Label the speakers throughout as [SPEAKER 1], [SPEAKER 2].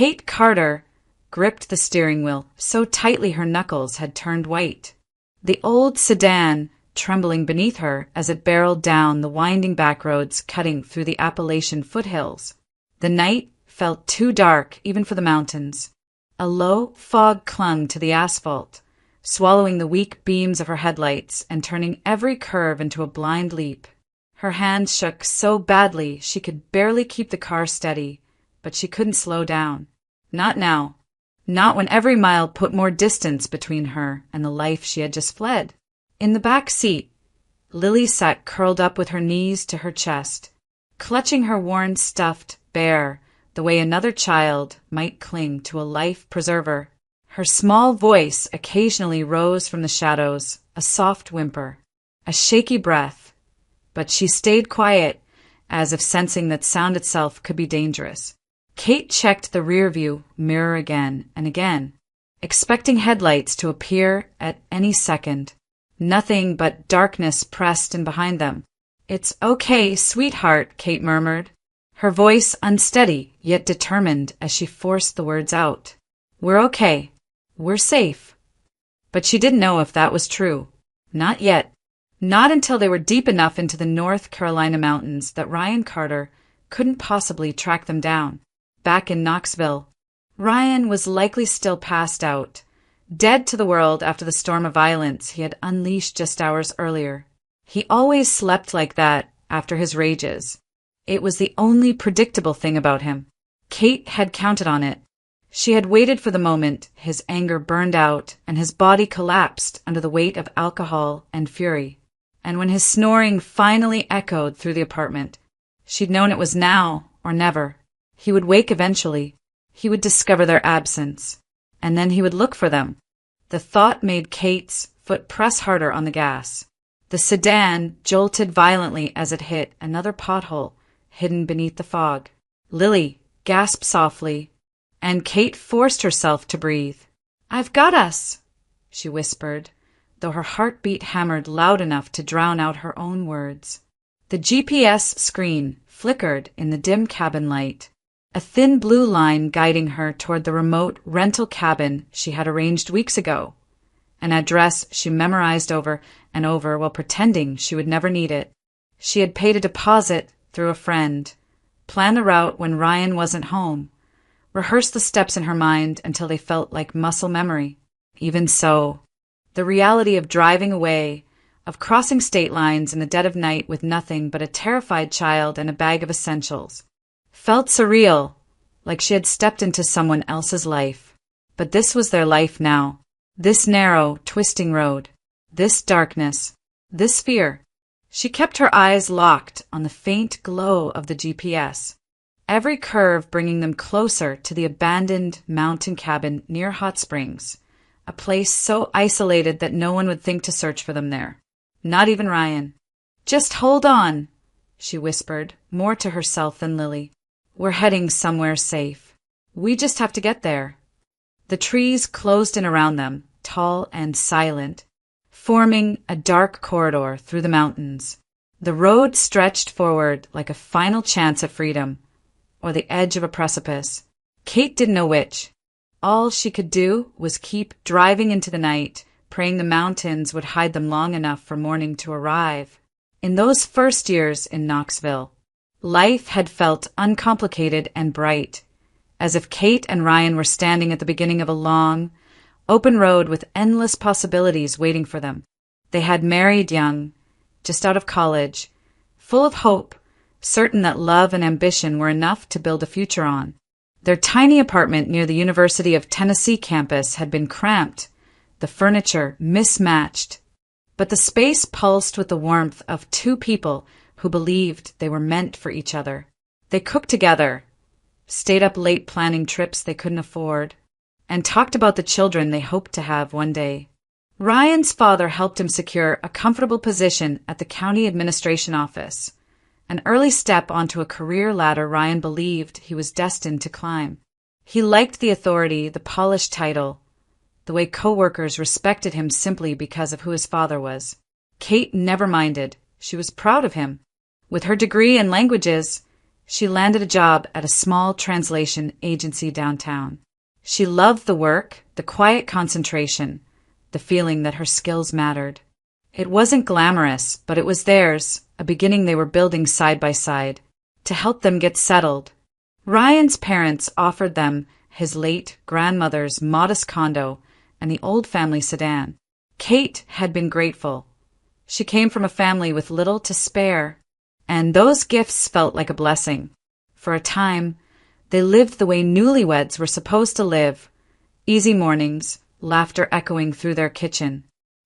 [SPEAKER 1] Kate Carter gripped the steering wheel so tightly her knuckles had turned white. The old sedan trembling beneath her as it barreled down the winding back roads cutting through the Appalachian foothills. The night felt too dark even for the mountains. A low fog clung to the asphalt, swallowing the weak beams of her headlights and turning every curve into a blind leap. Her hands shook so badly she could barely keep the car steady, but she couldn't slow down. Not now. Not when every mile put more distance between her and the life she had just fled. In the back seat, Lily sat curled up with her knees to her chest, clutching her worn stuffed bear the way another child might cling to a life preserver. Her small voice occasionally rose from the shadows, a soft whimper, a shaky breath, but she stayed quiet, as if sensing that sound itself could be dangerous. Kate checked the rearview mirror again and again, expecting headlights to appear at any second. Nothing but darkness pressed in behind them. "It's okay, sweetheart," Kate murmured, her voice unsteady yet determined as she forced the words out. "We're okay. We're safe." But she didn't know if that was true. Not yet. Not until they were deep enough into the North Carolina mountains that Ryan Carter couldn't possibly track them down. Back in Knoxville, Ryan was likely still passed out, dead to the world after the storm of violence he had unleashed just hours earlier. He always slept like that after his rages. It was the only predictable thing about him. Kate had counted on it. She had waited for the moment his anger burned out and his body collapsed under the weight of alcohol and fury. And when his snoring finally echoed through the apartment, she'd known it was now or never. He would wake eventually. He would discover their absence. And then he would look for them. The thought made Kate's foot press harder on the gas. The sedan jolted violently as it hit another pothole hidden beneath the fog. Lily gasped softly, and Kate forced herself to breathe. "I've got us," she whispered, though her heartbeat hammered loud enough to drown out her own words. The GPS screen flickered in the dim cabin light, a thin blue line guiding her toward the remote rental cabin she had arranged weeks ago, an address she memorized over and over while pretending she would never need it. She had paid a deposit through a friend, planned the route when Ryan wasn't home, rehearsed the steps in her mind until they felt like muscle memory. Even so, the reality of driving away, of crossing state lines in the dead of night with nothing but a terrified child and a bag of essentials, felt surreal, like she had stepped into someone else's life. But this was their life now. This narrow, twisting road. This darkness. This fear. She kept her eyes locked on the faint glow of the GPS, every curve bringing them closer to the abandoned mountain cabin near Hot Springs, a place so isolated that no one would think to search for them there. Not even Ryan. "Just hold on," she whispered, more to herself than Lily. "We're heading somewhere safe. We just have to get there." The trees closed in around them, tall and silent, forming a dark corridor through the mountains. The road stretched forward like a final chance at freedom, or the edge of a precipice. Kate didn't know which. All she could do was keep driving into the night, praying the mountains would hide them long enough for morning to arrive. In those first years in Knoxville, life had felt uncomplicated and bright, as if Kate and Ryan were standing at the beginning of a long, open road with endless possibilities waiting for them. They had married young, just out of college, full of hope, certain that love and ambition were enough to build a future on. Their tiny apartment near the University of Tennessee campus had been cramped, the furniture mismatched, but the space pulsed with the warmth of two people who believed they were meant for each other. They cooked together, stayed up late planning trips they couldn't afford, and talked about the children they hoped to have one day. Ryan's father helped him secure a comfortable position at the county administration office, an early step onto a career ladder Ryan believed he was destined to climb. He liked the authority, the polished title, the way coworkers respected him simply because of who his father was. Kate never minded. She was proud of him. With her degree in languages, She landed a job at a small translation agency downtown. She loved the work, the quiet concentration, the feeling that her skills mattered. It wasn't glamorous, but it was theirs, a beginning they were building side by side, to help them get settled. Ryan's parents offered them his late grandmother's modest condo and the old family sedan. Kate had been grateful. She came from a family with little to spare, and those gifts felt like a blessing. For a time, they lived the way newlyweds were supposed to live. Easy mornings, laughter echoing through their kitchen,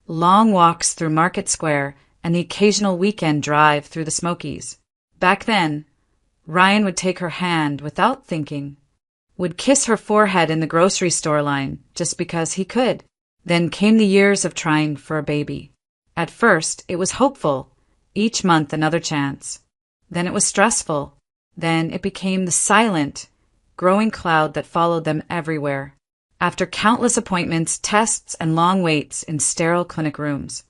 [SPEAKER 1] long walks through Market Square, and the occasional weekend drive through the Smokies. Back then, Ryan would take her hand without thinking, would kiss her forehead in the grocery store line just because he could. Then came the years of trying for a baby. At first, it was hopeful, each month another chance. Then it was stressful. Then it became the silent, growing cloud that followed them everywhere. After countless appointments, tests, and long waits in sterile clinic rooms,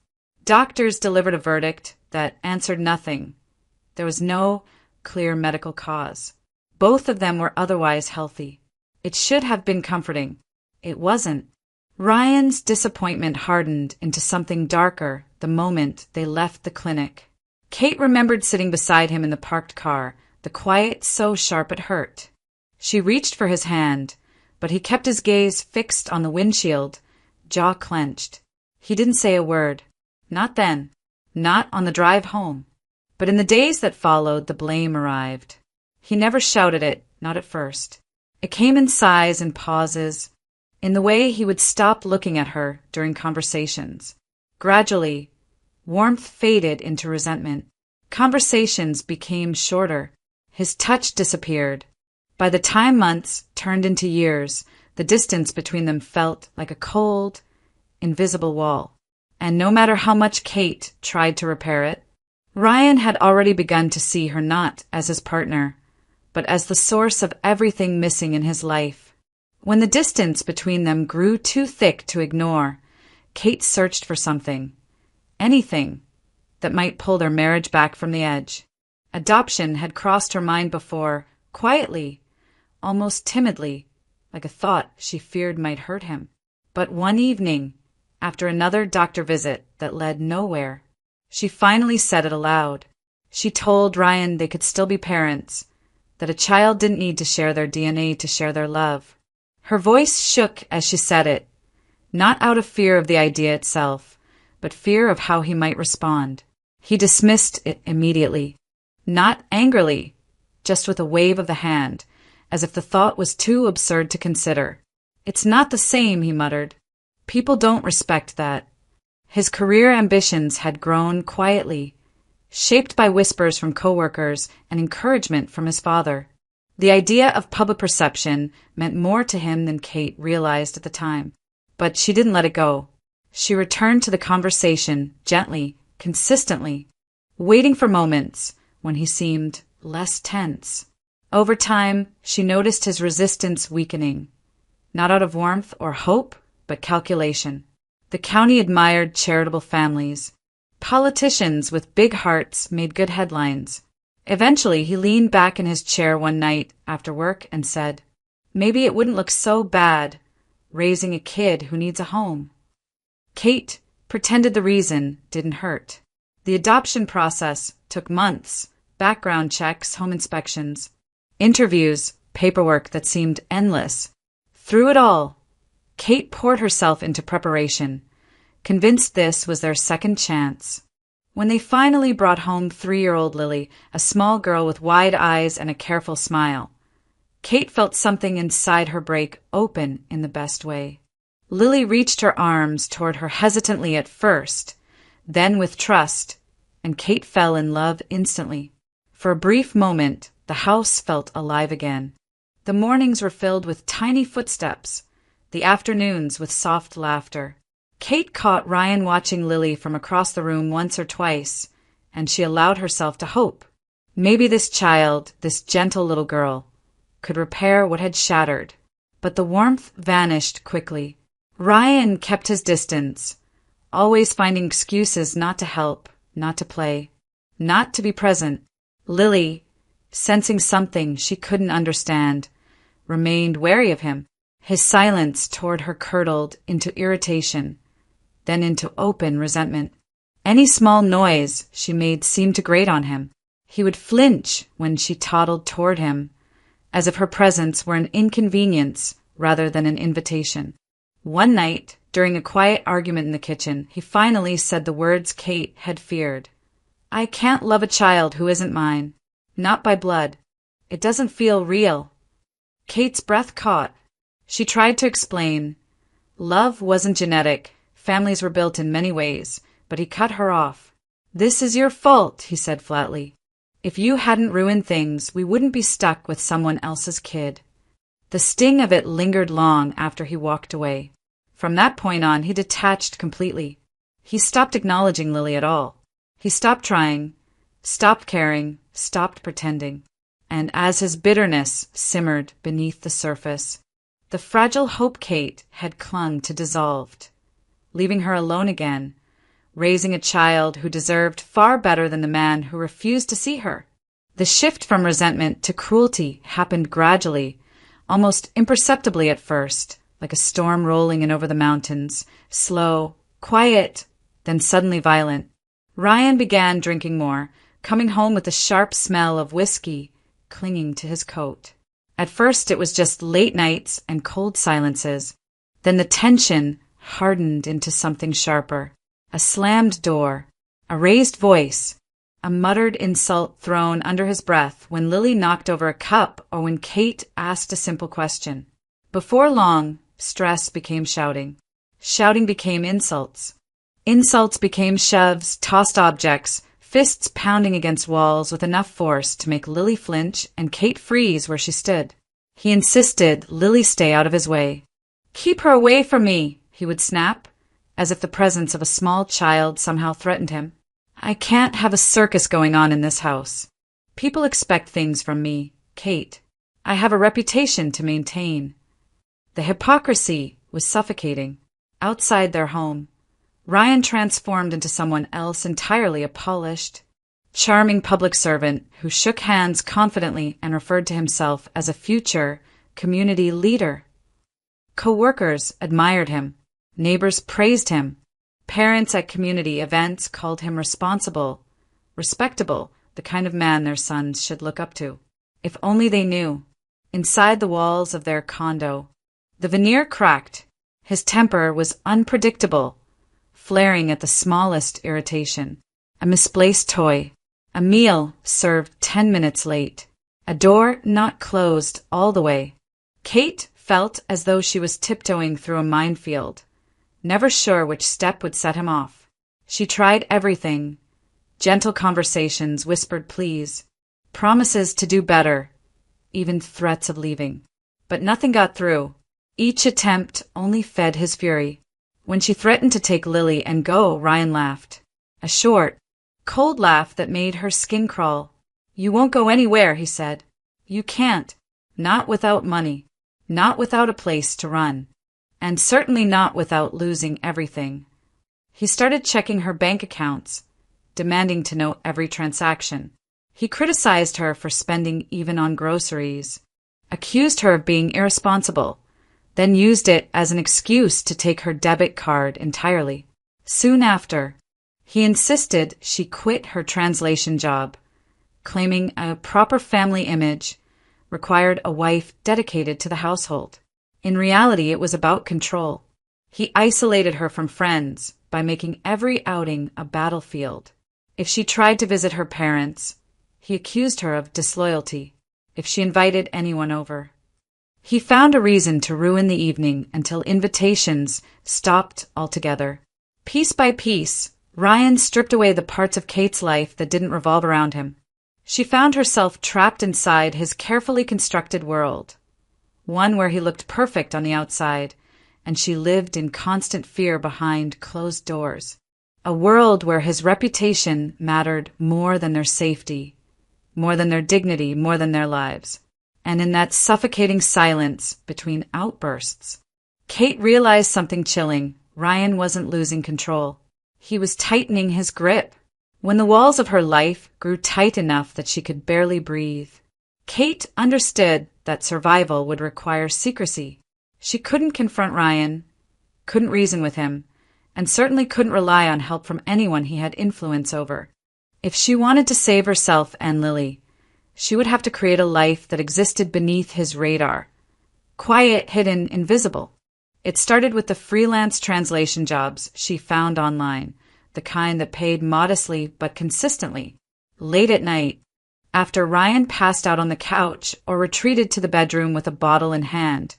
[SPEAKER 1] doctors delivered a verdict that answered nothing. There was no clear medical cause. Both of them were otherwise healthy. It should have been comforting. It wasn't. Ryan's disappointment hardened into something darker the moment they left the clinic. Kate remembered sitting beside him in the parked car, the quiet so sharp it hurt. She reached for his hand, but he kept his gaze fixed on the windshield, jaw clenched. He didn't say a word. Not then. Not on the drive home. But in the days that followed, the blame arrived. He never shouted it, not at first. It came in sighs and pauses, in the way he would stop looking at her during conversations. Gradually, warmth faded into resentment. Conversations became shorter. His touch disappeared. By the time months turned into years, the distance between them felt like a cold, invisible wall. And no matter how much Kate tried to repair it, Ryan had already begun to see her not as his partner, but as the source of everything missing in his life. When the distance between them grew too thick to ignore, Kate searched for something, anything, that might pull their marriage back from the edge. Adoption had crossed her mind before, quietly, almost timidly, like a thought she feared might hurt him. But one evening, after another doctor visit that led nowhere, she finally said it aloud. She told Ryan they could still be parents, that a child didn't need to share their DNA to share their love. Her voice shook as she said it, not out of fear of the idea itself, but fear of how he might respond. He dismissed it immediately, not angrily, just with a wave of the hand, as if the thought was too absurd to consider. "It's not the same," he muttered. "People don't respect that." His career ambitions had grown quietly, shaped by whispers from coworkers and encouragement from his father. The idea of public perception meant more to him than Kate realized at the time. But she didn't let it go. She returned to the conversation gently, consistently, waiting for moments when he seemed less tense. Over time, she noticed his resistance weakening, not out of warmth or hope, but calculation. The county admired charitable families. Politicians with big hearts made good headlines. Eventually, he leaned back in his chair one night after work and said, "Maybe it wouldn't look so bad raising a kid who needs a home." Kate pretended the reason didn't hurt. The adoption process took months, background checks, home inspections, interviews, paperwork that seemed endless. Through it all, Kate poured herself into preparation, convinced this was their second chance. When they finally brought home 3-year-old Lily, a small girl with wide eyes and a careful smile, Kate felt something inside her break open in the best way. Lily reached her arms toward her hesitantly at first, then with trust, and Kate fell in love instantly. For a brief moment, the house felt alive again. The mornings were filled with tiny footsteps, the afternoons with soft laughter. Kate caught Ryan watching Lily from across the room once or twice, and she allowed herself to hope. Maybe this child, this gentle little girl, could repair what had shattered. But the warmth vanished quickly. Ryan kept his distance, always finding excuses not to help, not to play, not to be present. Lily, sensing something she couldn't understand, remained wary of him. His silence toward her curdled into irritation, then into open resentment. Any small noise she made seemed to grate on him. He would flinch when she toddled toward him, as if her presence were an inconvenience rather than an invitation. One night, during a quiet argument in the kitchen, he finally said the words Kate had feared. "I can't love a child who isn't mine. Not by blood. It doesn't feel real." Kate's breath caught. She tried to explain. Love wasn't genetic. Families were built in many ways, but he cut her off. "This is your fault," he said flatly. "If you hadn't ruined things, we wouldn't be stuck with someone else's kid." The sting of it lingered long after he walked away. From that point on, he detached completely. He stopped acknowledging Lily at all. He stopped trying, stopped caring, stopped pretending. And as his bitterness simmered beneath the surface, the fragile hope Kate had clung to dissolved, leaving her alone again, raising a child who deserved far better than the man who refused to see her. The shift from resentment to cruelty happened gradually, almost imperceptibly at first, like a storm rolling in over the mountains, slow, quiet, then suddenly violent. Ryan began drinking more, coming home with the sharp smell of whiskey clinging to his coat. At first it was just late nights and cold silences. Then the tension hardened into something sharper. A slammed door, a raised voice, a muttered insult thrown under his breath when Lily knocked over a cup or when Kate asked a simple question. Before long, stress became shouting. Shouting became insults. Insults became shoves, tossed objects, fists pounding against walls with enough force to make Lily flinch and Kate freeze where she stood. He insisted Lily stay out of his way. "Keep her away from me," he would snap, as if the presence of a small child somehow threatened him. "I can't have a circus going on in this house. People expect things from me, Kate. I have a reputation to maintain." The hypocrisy was suffocating. Outside their home, Ryan transformed into someone else entirely, a polished, charming public servant who shook hands confidently and referred to himself as a future community leader. Co-workers admired him. Neighbors praised him. Parents at community events called him responsible, respectable, the kind of man their sons should look up to. If only they knew. Inside the walls of their condo, the veneer cracked. His temper was unpredictable, flaring at the smallest irritation. A misplaced toy, a meal served 10 minutes late, a door not closed all the way. Kate felt as though she was tiptoeing through a minefield, never sure which step would set him off. She tried everything. Gentle conversations, whispered pleas, promises to do better, even threats of leaving. But nothing got through. Each attempt only fed his fury. When she threatened to take Lily and go, Ryan laughed. A short, cold laugh that made her skin crawl. "You won't go anywhere," he said. "You can't. Not without money. Not without a place to run. And certainly not without losing everything." He started checking her bank accounts, demanding to know every transaction. He criticized her for spending even on groceries, accused her of being irresponsible, then used it as an excuse to take her debit card entirely. Soon after, he insisted she quit her translation job, claiming a proper family image required a wife dedicated to the household. In reality, it was about control. He isolated her from friends by making every outing a battlefield. If she tried to visit her parents, he accused her of disloyalty. If she invited anyone over, he found a reason to ruin the evening until invitations stopped altogether. Piece by piece, Ryan stripped away the parts of Kate's life that didn't revolve around him. She found herself trapped inside his carefully constructed world, one where he looked perfect on the outside, and she lived in constant fear behind closed doors. A world where his reputation mattered more than their safety, more than their dignity, more than their lives. And in that suffocating silence between outbursts, Kate realized something chilling. Ryan wasn't losing control. He was tightening his grip. When the walls of her life grew tight enough that she could barely breathe, Kate understood that survival would require secrecy. She couldn't confront Ryan, couldn't reason with him, and certainly couldn't rely on help from anyone he had influence over. If she wanted to save herself and Lily, she would have to create a life that existed beneath his radar. Quiet, hidden, invisible. It started with the freelance translation jobs she found online, the kind that paid modestly but consistently. Late at night, after Ryan passed out on the couch or retreated to the bedroom with a bottle in hand,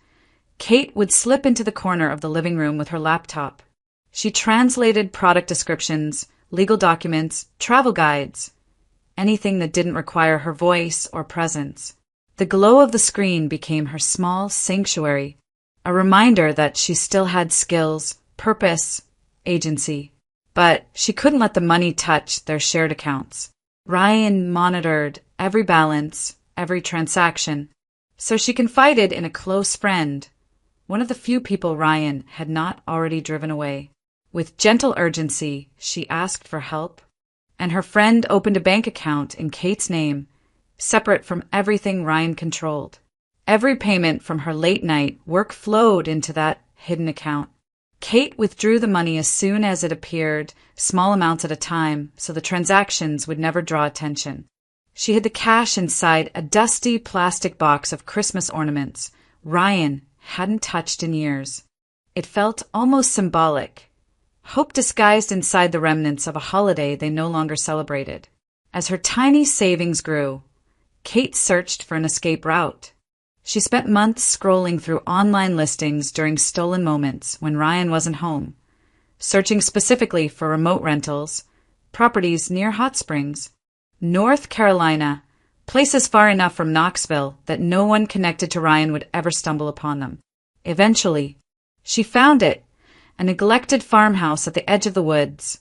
[SPEAKER 1] Kate would slip into the corner of the living room with her laptop. She translated product descriptions, legal documents, travel guides, anything that didn't require her voice or presence. The glow of the screen became her small sanctuary, a reminder that she still had skills, purpose, agency. But she couldn't let the money touch their shared accounts. Ryan monitored every balance, every transaction, so she confided in a close friend, one of the few people Ryan had not already driven away. With gentle urgency, she asked for help, and her friend opened a bank account in Kate's name, separate from everything Ryan controlled. Every payment from her late-night work flowed into that hidden account. Kate withdrew the money as soon as it appeared, small amounts at a time, so the transactions would never draw attention. She hid the cash inside a dusty plastic box of Christmas ornaments Ryan hadn't touched in years. It felt almost symbolic, hope disguised inside the remnants of a holiday they no longer celebrated. As her tiny savings grew, Kate searched for an escape route. She spent months scrolling through online listings during stolen moments when Ryan wasn't home, searching specifically for remote rentals, properties near hot springs, North Carolina, places far enough from Knoxville that no one connected to Ryan would ever stumble upon them. Eventually, she found it, a neglected farmhouse at the edge of the woods,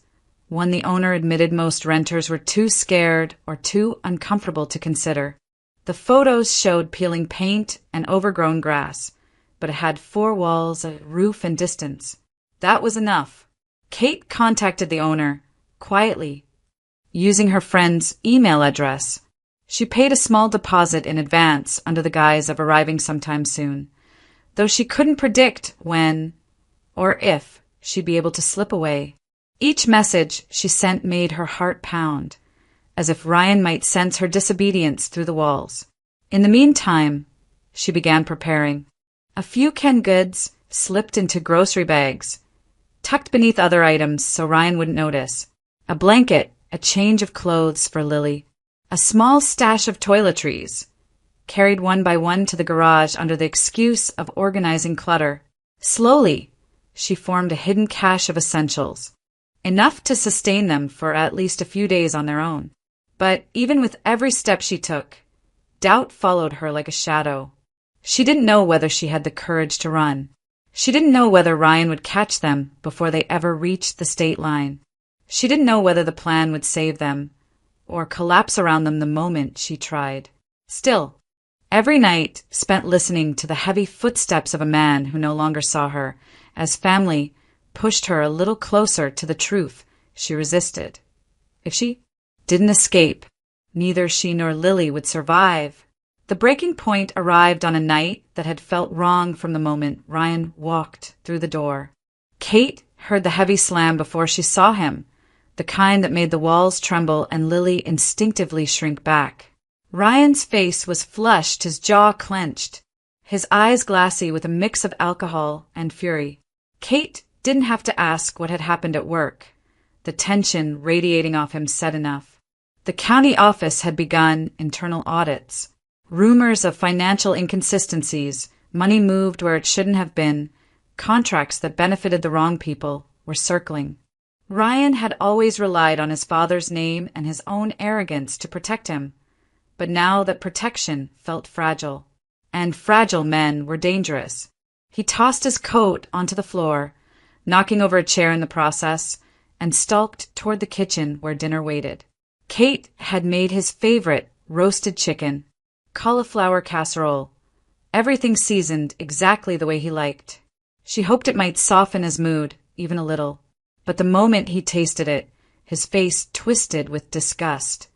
[SPEAKER 1] one the owner admitted most renters were too scared or too uncomfortable to consider. The photos showed peeling paint and overgrown grass, but it had 4 walls, a roof, and distance. That was enough. Kate contacted the owner, quietly, using her friend's email address. She paid a small deposit in advance under the guise of arriving sometime soon, though she couldn't predict when or if she'd be able to slip away. Each message she sent made her heart pound, as if Ryan might sense her disobedience through the walls. In the meantime, she began preparing. A few canned goods slipped into grocery bags, tucked beneath other items so Ryan wouldn't notice. A blanket, a change of clothes for Lily, a small stash of toiletries, carried one by one to the garage under the excuse of organizing clutter. Slowly, she formed a hidden cache of essentials, enough to sustain them for at least a few days on their own. But even with every step she took, doubt followed her like a shadow. She didn't know whether she had the courage to run. She didn't know whether Ryan would catch them before they ever reached the state line. She didn't know whether the plan would save them or collapse around them the moment she tried. Still, every night spent listening to the heavy footsteps of a man who no longer saw her, as family pushed her a little closer to the truth she resisted. If she didn't escape, neither she nor Lily would survive. The breaking point arrived on a night that had felt wrong from the moment Ryan walked through the door. Kate heard the heavy slam before she saw him, the kind that made the walls tremble and Lily instinctively shrink back. Ryan's face was flushed, his jaw clenched, his eyes glassy with a mix of alcohol and fury. Kate didn't have to ask what had happened at work. The tension radiating off him said enough. The county office had begun internal audits. Rumors of financial inconsistencies, money moved where it shouldn't have been, contracts that benefited the wrong people were circling. Ryan had always relied on his father's name and his own arrogance to protect him, but now that protection felt fragile, and fragile men were dangerous. He tossed his coat onto the floor, knocking over a chair in the process, and stalked toward the kitchen where dinner waited. Kate had made his favorite roasted chicken, cauliflower casserole, everything seasoned exactly the way he liked. She hoped it might soften his mood, even a little. But the moment he tasted it, his face twisted with disgust.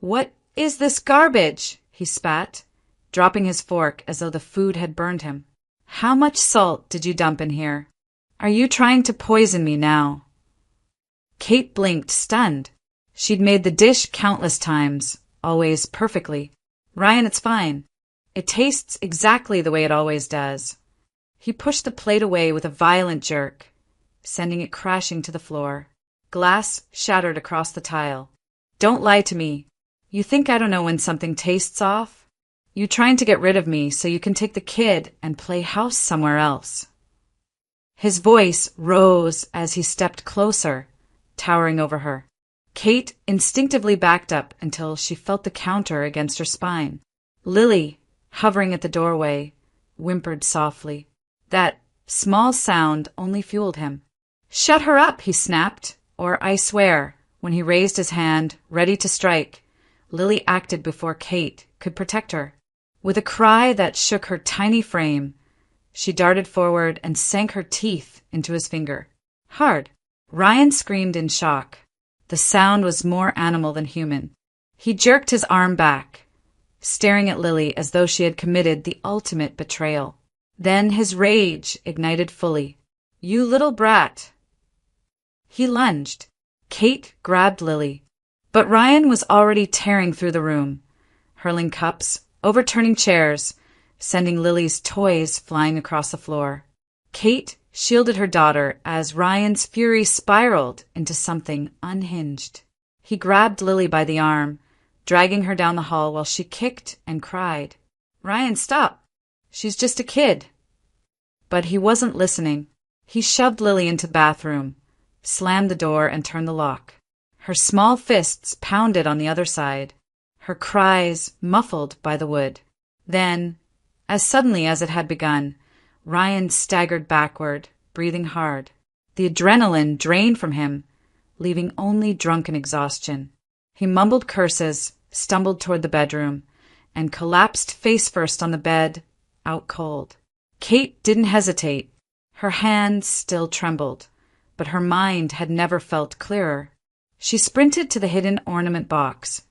[SPEAKER 1] "What is this garbage?" he spat. dropping his fork as though the food had burned him. "How much salt did you dump in here? Are you trying to poison me now?" Kate blinked, stunned. She'd made the dish countless times, always perfectly. "Ryan, it's fine. It tastes exactly the way it always does." He pushed the plate away with a violent jerk, sending it crashing to the floor. Glass shattered across the tile. "Don't lie to me. You think I don't know when something tastes off? You trying to get rid of me so you can take the kid and play house somewhere else." His voice rose as he stepped closer, towering over her. Kate instinctively backed up until she felt the counter against her spine. Lily, hovering at the doorway, whimpered softly. That small sound only fueled him. "Shut her up," he snapped, "or I swear," when he raised his hand, ready to strike. Lily acted before Kate could protect her. With a cry that shook her tiny frame, she darted forward and sank her teeth into his finger. Hard. Ryan screamed in shock. The sound was more animal than human. He jerked his arm back, staring at Lily as though she had committed the ultimate betrayal. Then his rage ignited fully. "You little brat!" He lunged. Kate grabbed Lily, but Ryan was already tearing through the room, hurling cups, overturning chairs, sending Lily's toys flying across the floor. Kate shielded her daughter as Ryan's fury spiraled into something unhinged. He grabbed Lily by the arm, dragging her down the hall while she kicked and cried. "Ryan, stop! She's just a kid." But he wasn't listening. He shoved Lily into the bathroom, slammed the door, and turned the lock. Her small fists pounded on the other side, her cries muffled by the wood. Then, as suddenly as it had begun, Ryan staggered backward, breathing hard. The adrenaline drained from him, leaving only drunken exhaustion. He mumbled curses, stumbled toward the bedroom, and collapsed face first on the bed, out cold. Kate didn't hesitate. Her hands still trembled, but her mind had never felt clearer. She sprinted to the hidden ornament box,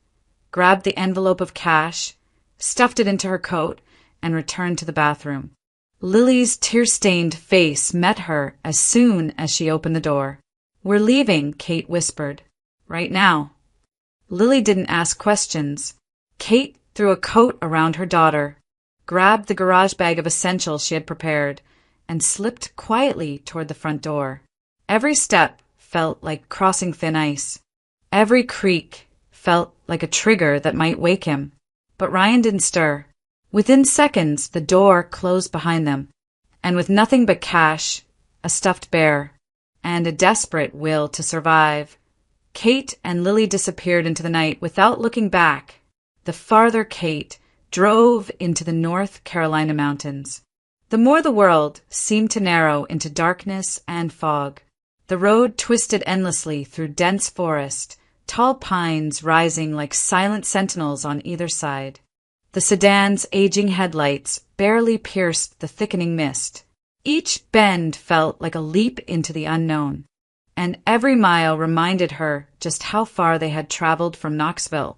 [SPEAKER 1] grabbed the envelope of cash, stuffed it into her coat, and returned to the bathroom. Lily's tear-stained face met her as soon as she opened the door. "We're leaving," Kate whispered. "Right now." Lily didn't ask questions. Kate threw a coat around her daughter, grabbed the garage bag of essentials she had prepared, and slipped quietly toward the front door. Every step felt like crossing thin ice. Every creak felt like a trigger that might wake him. But Ryan didn't stir. Within seconds, the door closed behind them, and with nothing but cash, a stuffed bear, and a desperate will to survive, Kate and Lily disappeared into the night without looking back. The farther Kate drove into the North Carolina mountains. The more the world seemed to narrow into darkness and fog. The road twisted endlessly through dense forest, tall pines rising like silent sentinels on either side. The sedan's aging headlights barely pierced the thickening mist. Each bend felt like a leap into the unknown, and every mile reminded her just how far they had traveled from Knoxville,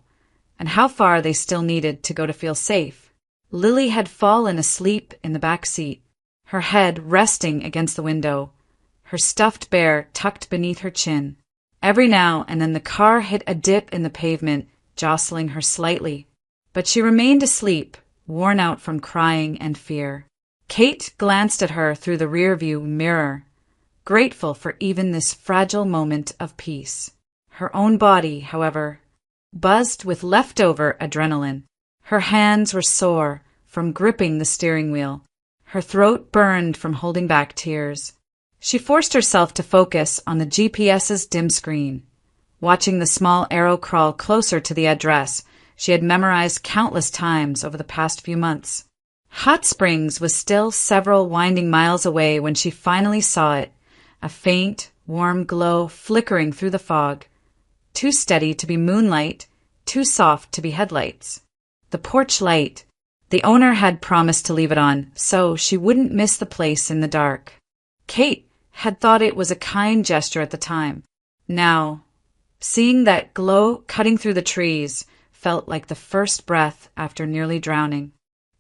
[SPEAKER 1] and how far they still needed to go to feel safe. Lily had fallen asleep in the back seat, her head resting against the window, her stuffed bear tucked beneath her chin. Every now and then the car hit a dip in the pavement, jostling her slightly. But she remained asleep, worn out from crying and fear. Kate glanced at her through the rearview mirror, grateful for even this fragile moment of peace. Her own body, however, buzzed with leftover adrenaline. Her hands were sore from gripping the steering wheel. Her throat burned from holding back tears. She forced herself to focus on the GPS's dim screen, watching the small arrow crawl closer to the address she had memorized countless times over the past few months. Hot Springs was still several winding miles away when she finally saw it, a faint, warm glow flickering through the fog, too steady to be moonlight, too soft to be headlights. The porch light. The owner had promised to leave it on, so she wouldn't miss the place in the dark. Kate had thought it was a kind gesture at the time. Now, seeing that glow cutting through the trees felt like the first breath after nearly drowning.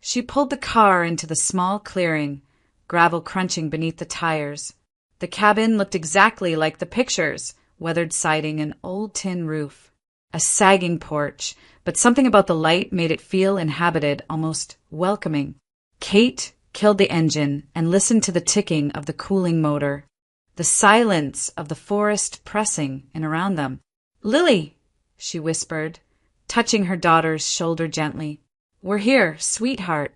[SPEAKER 1] She pulled the car into the small clearing, gravel crunching beneath the tires. The cabin looked exactly like the pictures, weathered siding and old tin roof. A sagging porch, but something about the light made it feel inhabited, almost welcoming. Kate killed the engine and listened to the ticking of the cooling motor, the silence of the forest pressing in around them. "Lily," she whispered, touching her daughter's shoulder gently. "We're here, sweetheart."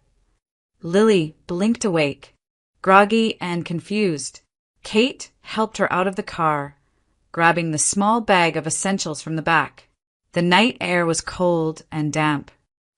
[SPEAKER 1] Lily blinked awake, groggy and confused. Kate helped her out of the car, grabbing the small bag of essentials from the back. The night air was cold and damp,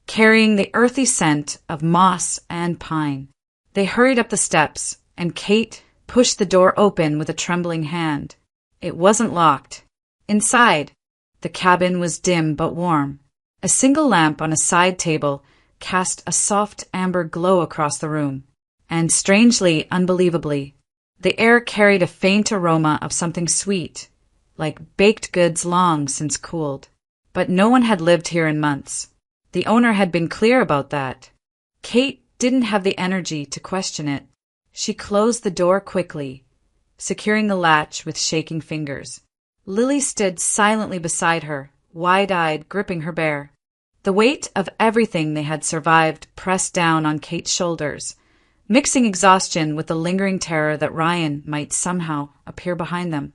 [SPEAKER 1] carrying the earthy scent of moss and pine. They hurried up the steps, and Kate pushed the door open with a trembling hand. It wasn't locked. Inside, the cabin was dim but warm. A single lamp on a side table cast a soft amber glow across the room. And strangely, unbelievably, the air carried a faint aroma of something sweet, like baked goods long since cooled. But no one had lived here in months. The owner had been clear about that. Kate didn't have the energy to question it. She closed the door quickly, securing the latch with shaking fingers. Lily stood silently beside her, wide-eyed, gripping her bear. The weight of everything they had survived pressed down on Kate's shoulders, mixing exhaustion with the lingering terror that Ryan might somehow appear behind them.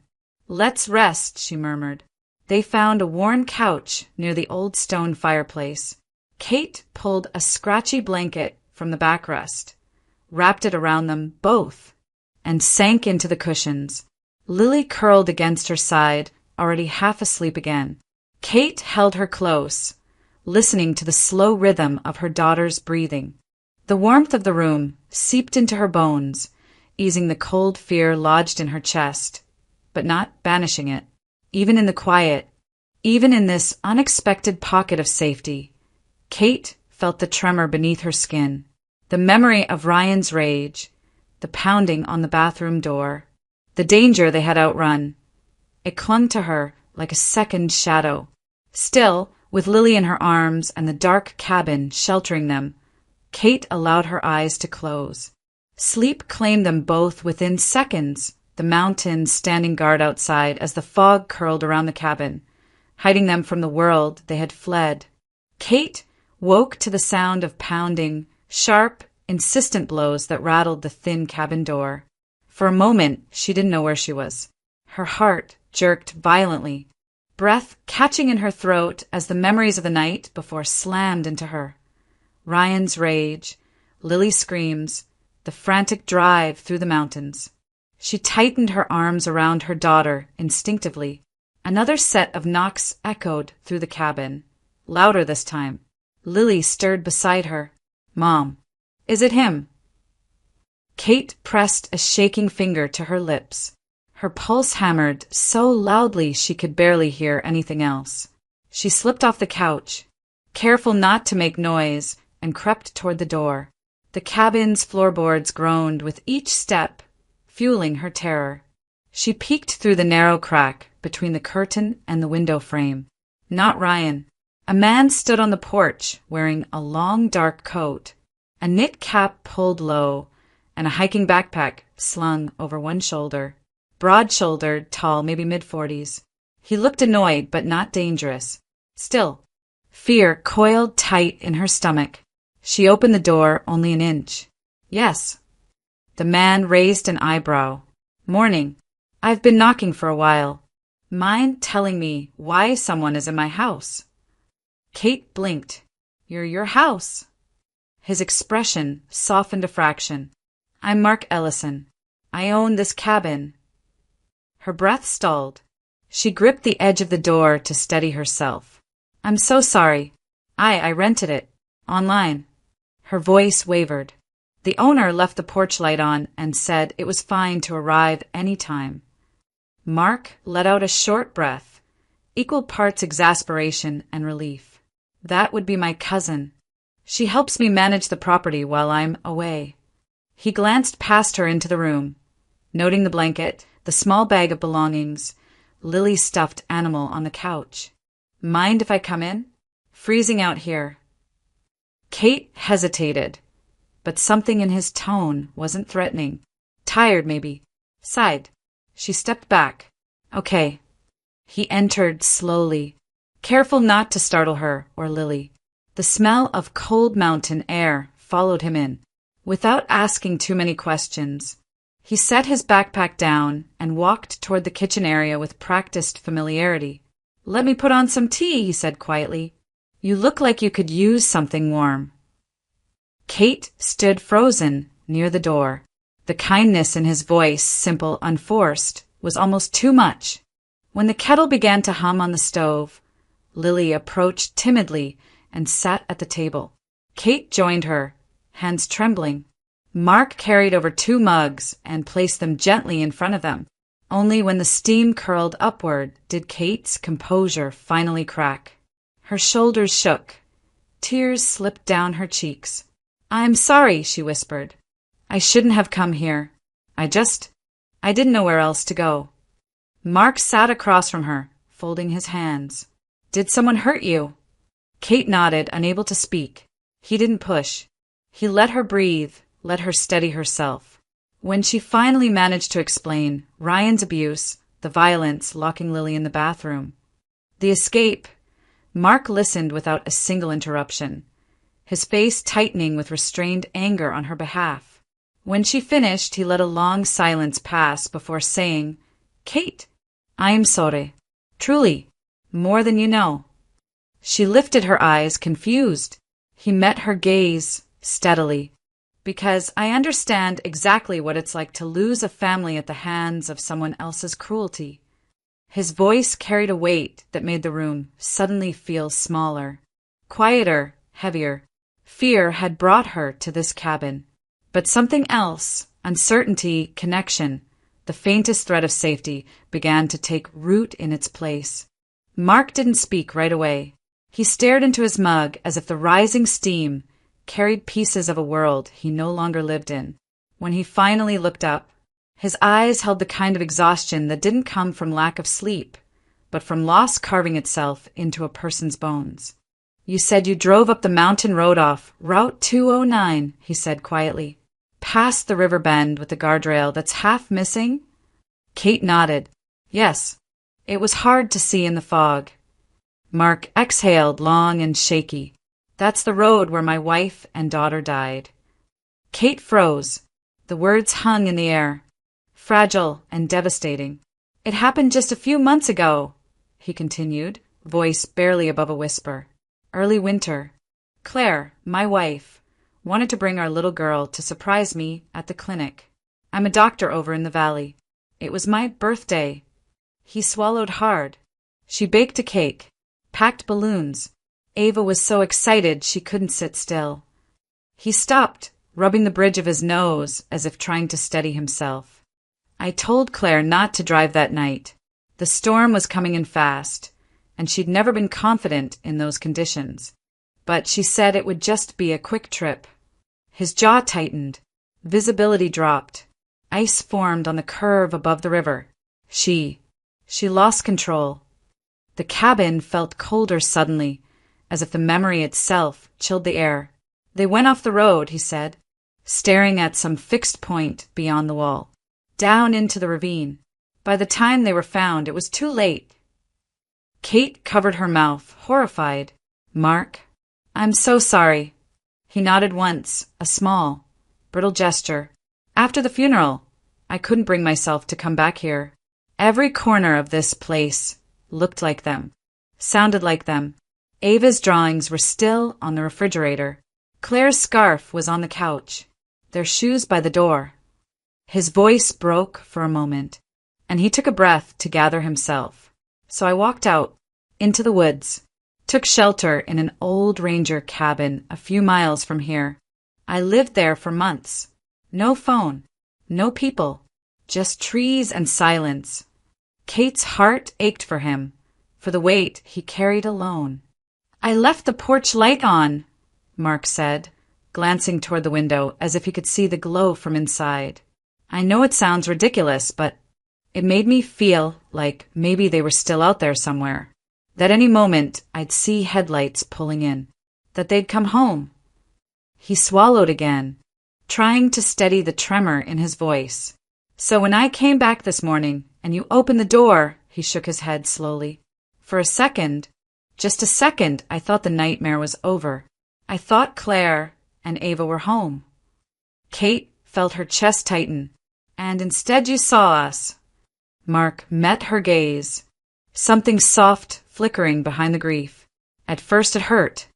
[SPEAKER 1] "Let's rest," she murmured. They found a worn couch near the old stone fireplace. Kate pulled a scratchy blanket from the backrest, wrapped it around them both, and sank into the cushions. Lily curled against her side, already half asleep again. Kate held her close, listening to the slow rhythm of her daughter's breathing. The warmth of the room seeped into her bones, easing the cold fear lodged in her chest, but not banishing it. Even in the quiet, even in this unexpected pocket of safety, Kate felt the tremor beneath her skin, the memory of Ryan's rage, the pounding on the bathroom door, the danger they had outrun. It clung to her like a second shadow. Still, with Lily in her arms and the dark cabin sheltering them, Kate allowed her eyes to close. Sleep claimed them both within seconds, the mountains standing guard outside as the fog curled around the cabin, hiding them from the world they had fled. Kate woke to the sound of pounding, sharp, insistent blows that rattled the thin cabin door. For a moment, she didn't know where she was. Her heart jerked violently, breath catching in her throat as the memories of the night before slammed into her. Ryan's rage, Lily's screams, the frantic drive through the mountains. She tightened her arms around her daughter instinctively. Another set of knocks echoed through the cabin, louder this time. Lily stirred beside her. "Mom, is it him?" Kate pressed a shaking finger to her lips. Her pulse hammered so loudly she could barely hear anything else. She slipped off the couch, careful not to make noise, and crept toward the door. The cabin's floorboards groaned with each step, fueling her terror. She peeked through the narrow crack between the curtain and the window frame. Not Ryan. A man stood on the porch wearing a long dark coat, a knit cap pulled low, and a hiking backpack slung over one shoulder. Broad-shouldered, tall, maybe mid-40s. He looked annoyed but not dangerous. Still, fear coiled tight in her stomach. She opened the door only an inch. "Yes." The man raised an eyebrow. "Morning. I've been knocking for a while. Mind telling me why someone is in my house?" Kate blinked. "You're your house." His expression softened a fraction. "I'm Mark Ellison. I own this cabin." Her breath stalled. She gripped the edge of the door to steady herself. "I'm so sorry. I rented it. Online." Her voice wavered. The owner left the porch light on and said it was fine to arrive any time. Mark let out a short breath, equal parts exasperation and relief. "That would be my cousin. She helps me manage the property while I'm away." He glanced past her into the room, noting the blanket, the small bag of belongings, Lily's stuffed animal on the couch. "Mind if I come in? Freezing out here." Kate hesitated, but something in his tone wasn't threatening. Tired, maybe. Sighed. She stepped back. Okay. He entered slowly, careful not to startle her or Lily. The smell of cold mountain air followed him in. Without asking too many questions, he set his backpack down and walked toward the kitchen area with practiced familiarity. Let me put on some tea, he said quietly. You look like you could use something warm. Kate stood frozen near the door. The kindness in his voice, simple, unforced, was almost too much. When the kettle began to hum on the stove, Lily approached timidly and sat at the table. Kate joined her, hands trembling. Mark carried over 2 mugs and placed them gently in front of them. Only when the steam curled upward did Kate's composure finally crack. Her shoulders shook. Tears slipped down her cheeks. I'm sorry, she whispered. I shouldn't have come here. I didn't know where else to go. Mark sat across from her, folding his hands. Did someone hurt you? Kate nodded, unable to speak. He didn't push. He let her breathe, let her steady herself. When she finally managed to explain Ryan's abuse, the violence locking Lily in the bathroom, the escape, Mark listened without a single interruption, his face tightening with restrained anger on her behalf. When she finished, he let a long silence pass before saying, Kate, I'm sorry. Truly, more than you know. She lifted her eyes, confused. He met her gaze steadily. Because I understand exactly what it's like to lose a family at the hands of someone else's cruelty. His voice carried a weight that made the room suddenly feel smaller, quieter, heavier. Fear had brought her to this cabin. But something else, uncertainty, connection, the faintest thread of safety, began to take root in its place. Mark didn't speak right away. He stared into his mug as if the rising steam carried pieces of a world he no longer lived in. When he finally looked up, his eyes held the kind of exhaustion that didn't come from lack of sleep, but from loss carving itself into a person's bones. You said you drove up the mountain road off Route 209, he said quietly. Past the river bend with the guardrail that's half missing? Kate nodded. Yes. It was hard to see in the fog. Mark exhaled, long and shaky. That's the road where my wife and daughter died. Kate froze. The words hung in the air, fragile and devastating. It happened just a few months ago, he continued, voice barely above a whisper. Early winter. Claire, my wife, wanted to bring our little girl to surprise me at the clinic. I'm a doctor over in the valley. It was my birthday. He swallowed hard. She baked a cake, packed balloons. Ava was so excited she couldn't sit still. He stopped, rubbing the bridge of his nose as if trying to steady himself. I told Claire not to drive that night. The storm was coming in fast, and she'd never been confident in those conditions. But she said it would just be a quick trip. His jaw tightened. Visibility dropped. Ice formed on the curve above the river. She lost control. The cabin felt colder suddenly, as if the memory itself chilled the air. They went off the road, he said, staring at some fixed point beyond the wall, down into the ravine. By the time they were found, it was too late. Kate covered her mouth, horrified. Mark, I'm so sorry. He nodded once, a small, brittle gesture. After the funeral, I couldn't bring myself to come back here. Every corner of this place looked like them, sounded like them. Ava's drawings were still on the refrigerator. Claire's scarf was on the couch, their shoes by the door. His voice broke for a moment, and he took a breath to gather himself. So I walked out, into the woods, took shelter in an old ranger cabin a few miles from here. I lived there for months. No phone, no people, just trees and silence. Kate's heart ached for him, for the weight he carried alone. I left the porch light on, Mark said, glancing toward the window as if he could see the glow from inside. I know it sounds ridiculous, but it made me feel like maybe they were still out there somewhere. That any moment I'd see headlights pulling in. That they'd come home. He swallowed again, trying to steady the tremor in his voice. So when I came back this morning and you opened the door, he shook his head slowly. For a second, just a second, I thought the nightmare was over. I thought Claire and Ava were home. Kate felt her chest tighten. And instead you saw us. Mark met her gaze, something soft flickering behind the grief. At first it hurt,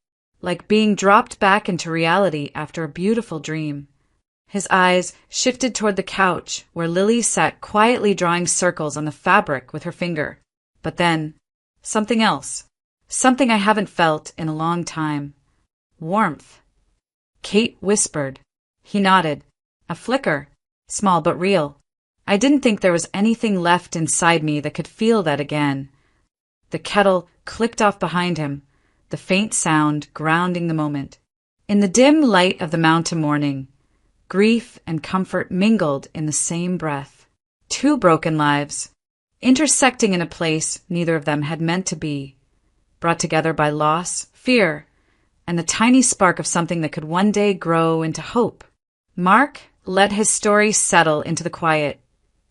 [SPEAKER 1] like being dropped back into reality after a beautiful dream. His eyes shifted toward the couch where Lily sat quietly drawing circles on the fabric with her finger. But then, something else. Something I haven't felt in a long time. Warmth. Kate whispered. He nodded. A flicker. Small but real. I didn't think there was anything left inside me that could feel that again. The kettle clicked off behind him, the faint sound grounding the moment. In the dim light of the mountain morning, grief and comfort mingled in the same breath. Two broken lives, intersecting in a place neither of them had meant to be, brought together by loss, fear, and the tiny spark of something that could one day grow into hope. Mark let his story settle into the quiet,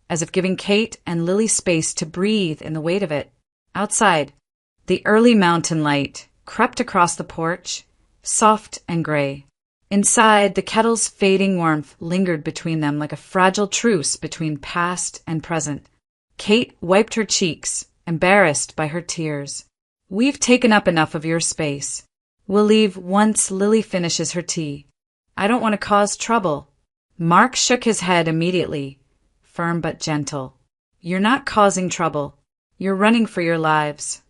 [SPEAKER 1] as if giving Kate and Lily space to breathe in the weight of it. Outside, the early mountain light crept across the porch, soft and gray. Inside, the kettle's fading warmth lingered between them like a fragile truce between past and present. Kate wiped her cheeks, embarrassed by her tears. We've taken up enough of your space. We'll leave once Lily finishes her tea. I don't want to cause trouble. Mark shook his head immediately, firm but gentle. You're not causing trouble. You're running for your lives.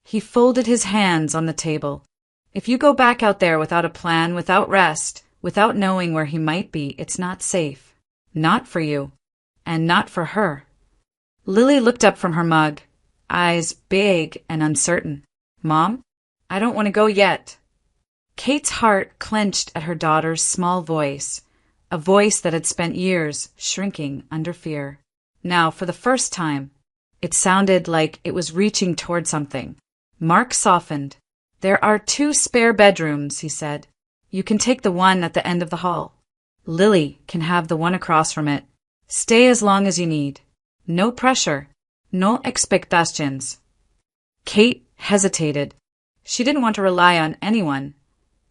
[SPEAKER 1] He folded his hands on the table. If you go back out there without a plan, without rest, without knowing where he might be, it's not safe. Not for you. And not for her. Lily looked up from her mug, eyes big and uncertain. Mom, I don't want to go yet. Kate's heart clenched at her daughter's small voice, a voice that had spent years shrinking under fear. Now, for the first time, it sounded like it was reaching toward something. Mark softened. There are 2 spare bedrooms, he said. You can take the one at the end of the hall. Lily can have the one across from it. Stay as long as you need. No pressure. No expectations. Kate hesitated. She didn't want to rely on anyone.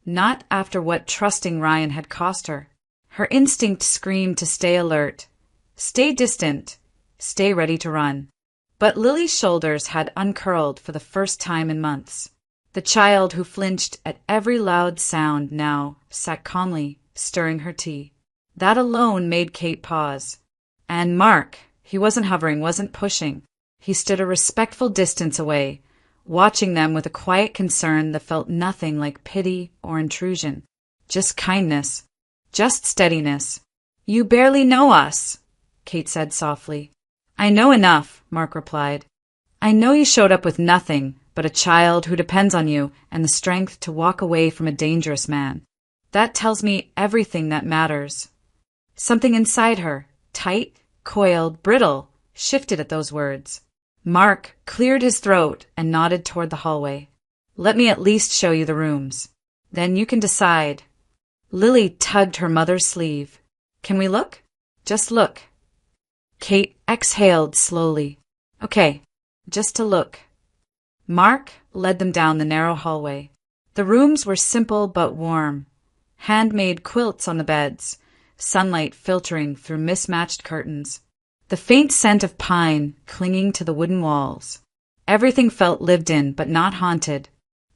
[SPEAKER 1] Not after what trusting Ryan had cost her. Her instinct screamed to stay alert. Stay distant. Stay ready to run. But Lily's shoulders had uncurled for the first time in months. The child who flinched at every loud sound now sat calmly, stirring her tea. That alone made Kate pause. And Mark, he wasn't hovering, wasn't pushing. He stood a respectful distance away, watching them with a quiet concern that felt nothing like pity or intrusion. Just kindness. Just steadiness. You barely know us, Kate said softly. I know enough, Mark replied. I know you showed up with nothing but a child who depends on you and the strength to walk away from a dangerous man. That tells me everything that matters. Something inside her, tight, coiled, brittle, shifted at those words. Mark cleared his throat and nodded toward the hallway. Let me at least show you the rooms. Then you can decide. Lily tugged her mother's sleeve. Can we look? Just look. Kate exhaled slowly. Okay, just to look. Mark led them down the narrow hallway. The rooms were simple but warm. Handmade quilts on the beds, sunlight filtering through mismatched curtains. The faint scent of pine clinging to the wooden walls. Everything felt lived in but not haunted,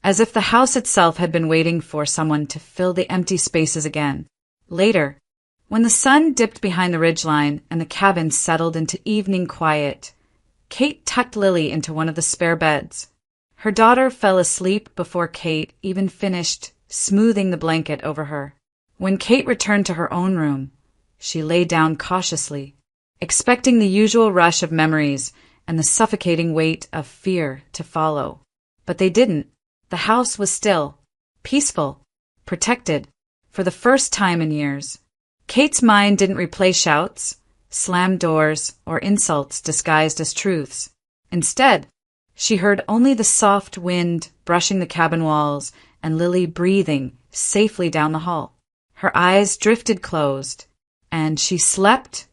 [SPEAKER 1] as if the house itself had been waiting for someone to fill the empty spaces again. Later, when the sun dipped behind the ridgeline and the cabin settled into evening quiet, Kate tucked Lily into one of the spare beds. Her daughter fell asleep before Kate even finished smoothing the blanket over her. When Kate returned to her own room, she lay down cautiously, expecting the usual rush of memories and the suffocating weight of fear to follow. But they didn't. The house was still, peaceful, protected, for the first time in years. Kate's mind didn't replay shouts, slammed doors, or insults disguised as truths. Instead, she heard only the soft wind brushing the cabin walls and Lily breathing safely down the hall. Her eyes drifted closed, and she slept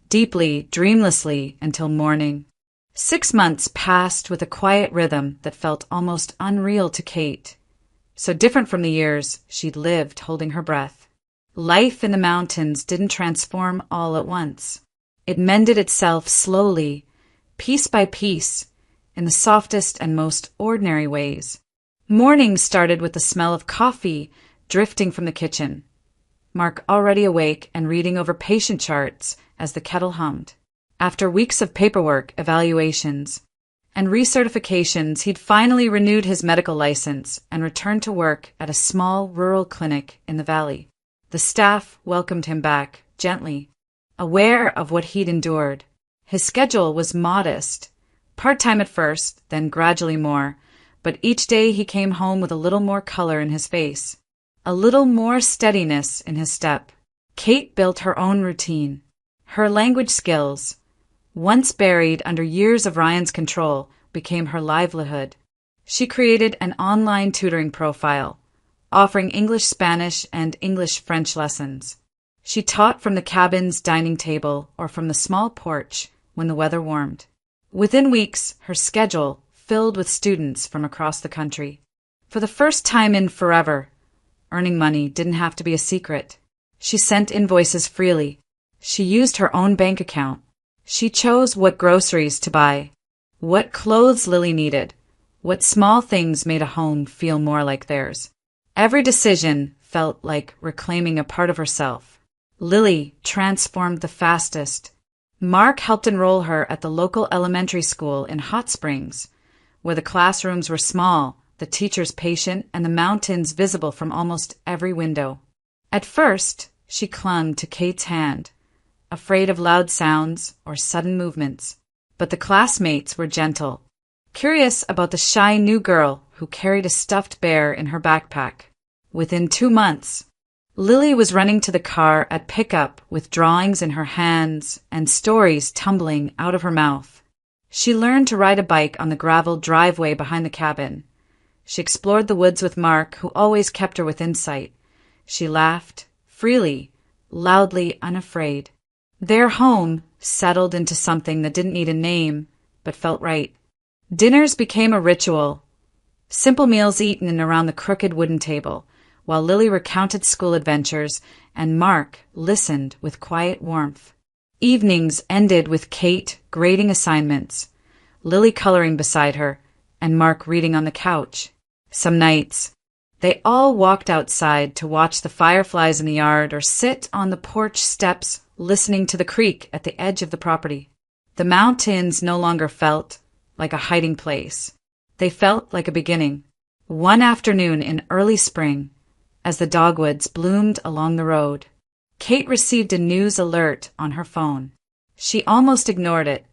[SPEAKER 1] deeply, dreamlessly, until morning. 6 months passed with a quiet rhythm that felt almost unreal to Kate, so different from the years she'd lived holding her breath. Life in the mountains didn't transform all at once. It mended itself slowly, piece by piece, in the softest and most ordinary ways. Mornings started with the smell of coffee drifting from the kitchen, Mark already awake and reading over patient charts as the kettle hummed. After weeks of paperwork, evaluations, and recertifications, he'd finally renewed his medical license and returned to work at a small rural clinic in the valley. The staff welcomed him back, gently, aware of what he'd endured. His schedule was modest, part-time at first, then gradually more, but each day he came home with a little more color in his face, a little more steadiness in his step. Kate built her own routine. Her language skills, once buried under years of Ryan's control, became her livelihood. She created an online tutoring profile, offering English, Spanish, and English-French lessons. She taught from the cabin's dining table or from the small porch when the weather warmed. Within weeks, her schedule filled with students from across the country. For the first time in forever, earning money didn't have to be a secret. She sent invoices freely. She used her own bank account. She chose what groceries to buy, what clothes Lily needed, what small things made a home feel more like theirs. Every decision felt like reclaiming a part of herself. Lily transformed the fastest. Mark helped enroll her at the local elementary school in Hot Springs, where the classrooms were small, the teachers patient, and the mountains visible from almost every window. At first, she clung to Kate's hand, afraid of loud sounds or sudden movements, but the classmates were gentle, curious about the shy new girl who carried a stuffed bear in her backpack. Within 2 months, Lily was running to the car at pickup with drawings in her hands and stories tumbling out of her mouth. She learned to ride a bike on the gravel driveway behind the cabin. She explored the woods with Mark, who always kept her within sight. She laughed, freely, loudly, unafraid. Their home settled into something that didn't need a name, but felt right. Dinners became a ritual, simple meals eaten in around the crooked wooden table, while Lily recounted school adventures and Mark listened with quiet warmth. Evenings ended with Kate grading assignments, Lily coloring beside her, and Mark reading on the couch. Some nights, they all walked outside to watch the fireflies in the yard or sit on the porch steps listening to the creek at the edge of the property. The mountains no longer felt like a hiding place. They felt like a beginning. One afternoon in early spring, as the dogwoods bloomed along the road, Kate received a news alert on her phone. She almost ignored it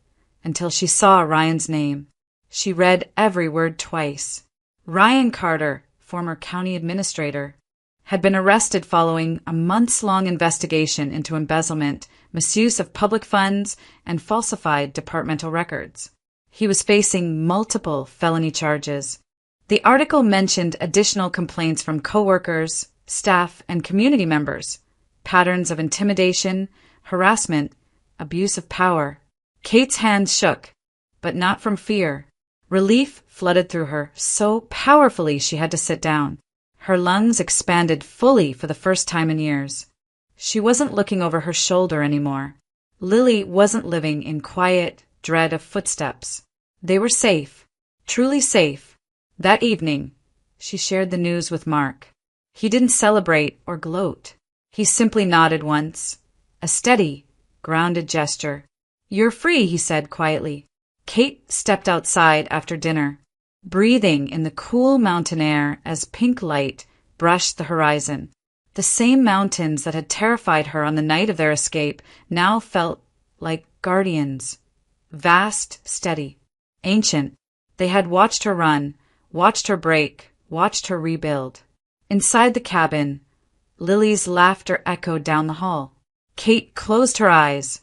[SPEAKER 1] until she saw Ryan's name. She read every word twice. Ryan Carter, former county administrator, had been arrested following a months-long investigation into embezzlement, misuse of public funds, and falsified departmental records. He was facing multiple felony charges. The article mentioned additional complaints from coworkers, staff, and community members, patterns of intimidation, harassment, abuse of power. Kate's hands shook, but not from fear. Relief flooded through her so powerfully she had to sit down. Her lungs expanded fully for the first time in years. She wasn't looking over her shoulder anymore. Lily wasn't living in quiet dread of footsteps. They were safe, truly safe. That evening, she shared the news with Mark. He didn't celebrate or gloat. He simply nodded once, a steady, grounded gesture. "You're free," he said quietly. Kate stepped outside after dinner, breathing in the cool mountain air as pink light brushed the horizon. The same mountains that had terrified her on the night of their escape now felt like guardians, vast, steady, ancient. They had watched her run, watched her break, watched her rebuild. Inside the cabin, Lily's laughter echoed down the hall. Kate closed her eyes.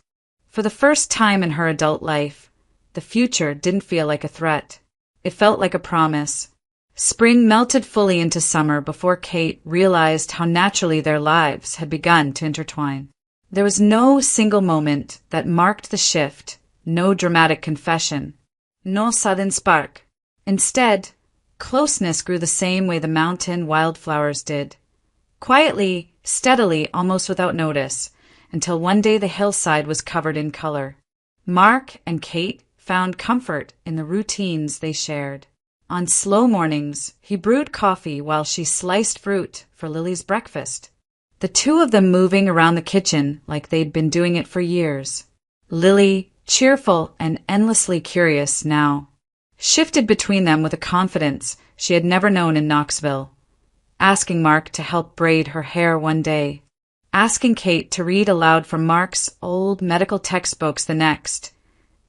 [SPEAKER 1] For the first time in her adult life, the future didn't feel like a threat. It felt like a promise. Spring melted fully into summer before Kate realized how naturally their lives had begun to intertwine. There was no single moment that marked the shift, no dramatic confession, no sudden spark. Instead, closeness grew the same way the mountain wildflowers did. Quietly, steadily, almost without notice, until one day the hillside was covered in color. Mark and Kate found comfort in the routines they shared. On slow mornings, he brewed coffee while she sliced fruit for Lily's breakfast. The two of them moving around the kitchen like they'd been doing it for years. Lily, cheerful and endlessly curious now, shifted between them with a confidence she had never known in Knoxville. Asking Mark to help braid her hair one day, asking Kate to read aloud from Mark's old medical textbooks the next,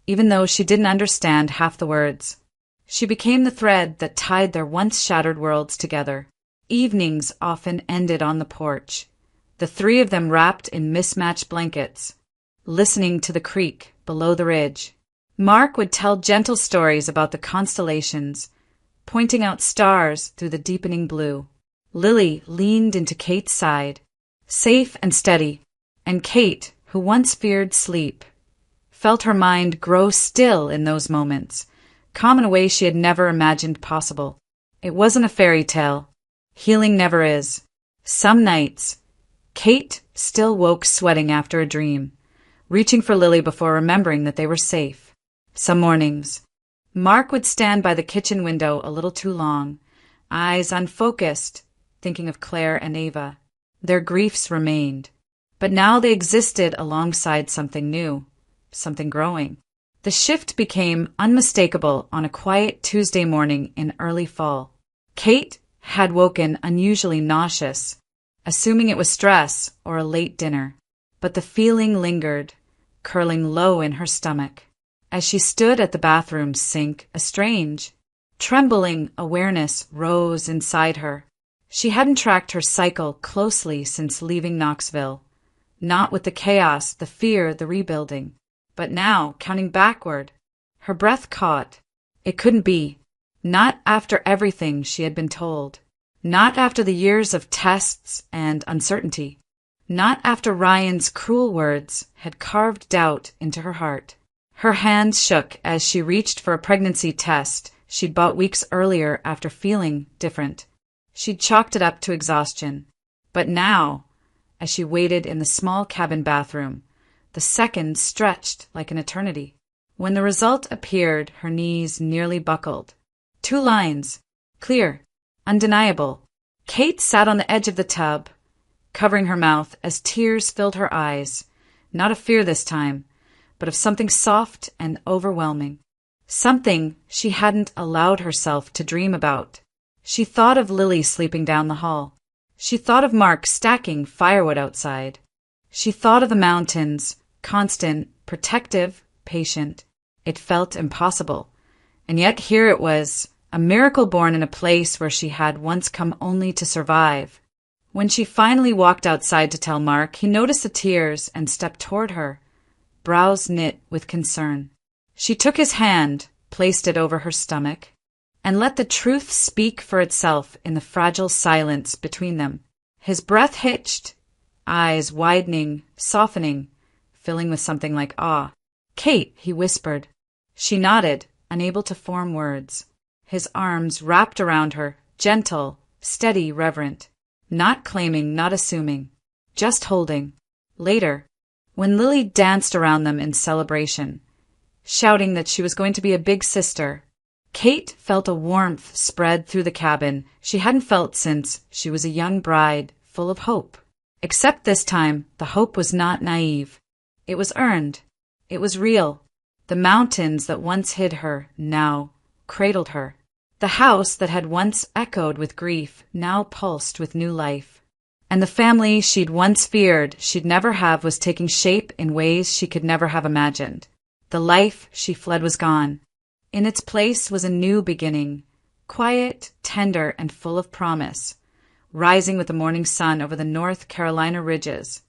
[SPEAKER 1] even though she didn't understand half the words. She became the thread that tied their once shattered worlds together. Evenings often ended on the porch, the three of them wrapped in mismatched blankets, listening to the creek below the ridge. Mark would tell gentle stories about the constellations, pointing out stars through the deepening blue. Lily leaned into Kate's side, safe and steady, and Kate, who once feared sleep, felt her mind grow still in those moments, calm in a way she had never imagined possible. It wasn't a fairy tale. Healing never is. Some nights, Kate still woke sweating after a dream, reaching for Lily before remembering that they were safe. Some mornings, Mark would stand by the kitchen window a little too long, eyes unfocused, thinking of Claire and Ava. Their griefs remained, but now they existed alongside something new, something growing. The shift became unmistakable on a quiet Tuesday morning in early fall. Kate had woken unusually nauseous, assuming it was stress or a late dinner, but the feeling lingered, curling low in her stomach. As she stood at the bathroom sink, a strange, trembling awareness rose inside her. She hadn't tracked her cycle closely since leaving Knoxville, not with the chaos, the fear, the rebuilding. But now, counting backward, her breath caught. It couldn't be. Not after everything she had been told. Not after the years of tests and uncertainty. Not after Ryan's cruel words had carved doubt into her heart. Her hands shook as she reached for a pregnancy test she'd bought weeks earlier after feeling different. She'd chalked it up to exhaustion. But now, as she waited in the small cabin bathroom, the seconds stretched like an eternity. When the result appeared, her knees nearly buckled. 2 lines. Clear. Undeniable. Kate sat on the edge of the tub, covering her mouth as tears filled her eyes. Not of fear this time, but of something soft and overwhelming. Something she hadn't allowed herself to dream about. She thought of Lily sleeping down the hall. She thought of Mark stacking firewood outside. She thought of the mountains, constant, protective, patient. It felt impossible. And yet here it was, a miracle born in a place where she had once come only to survive. When she finally walked outside to tell Mark, he noticed the tears and stepped toward her, brows knit with concern. She took his hand, placed it over her stomach, and let the truth speak for itself in the fragile silence between them. His breath hitched, eyes widening, softening, filling with something like awe. "Kate," he whispered. She nodded, unable to form words. His arms wrapped around her, gentle, steady, reverent. Not claiming, not assuming, just holding. Later, when Lily danced around them in celebration, shouting that she was going to be a big sister, Kate felt a warmth spread through the cabin she hadn't felt since she was a young bride, full of hope. Except this time, the hope was not naive. It was earned. It was real. The mountains that once hid her now cradled her. The house that had once echoed with grief now pulsed with new life. And the family she'd once feared she'd never have was taking shape in ways she could never have imagined. The life she fled was gone. In its place was a new beginning, quiet, tender, and full of promise, rising with the morning sun over the North Carolina ridges.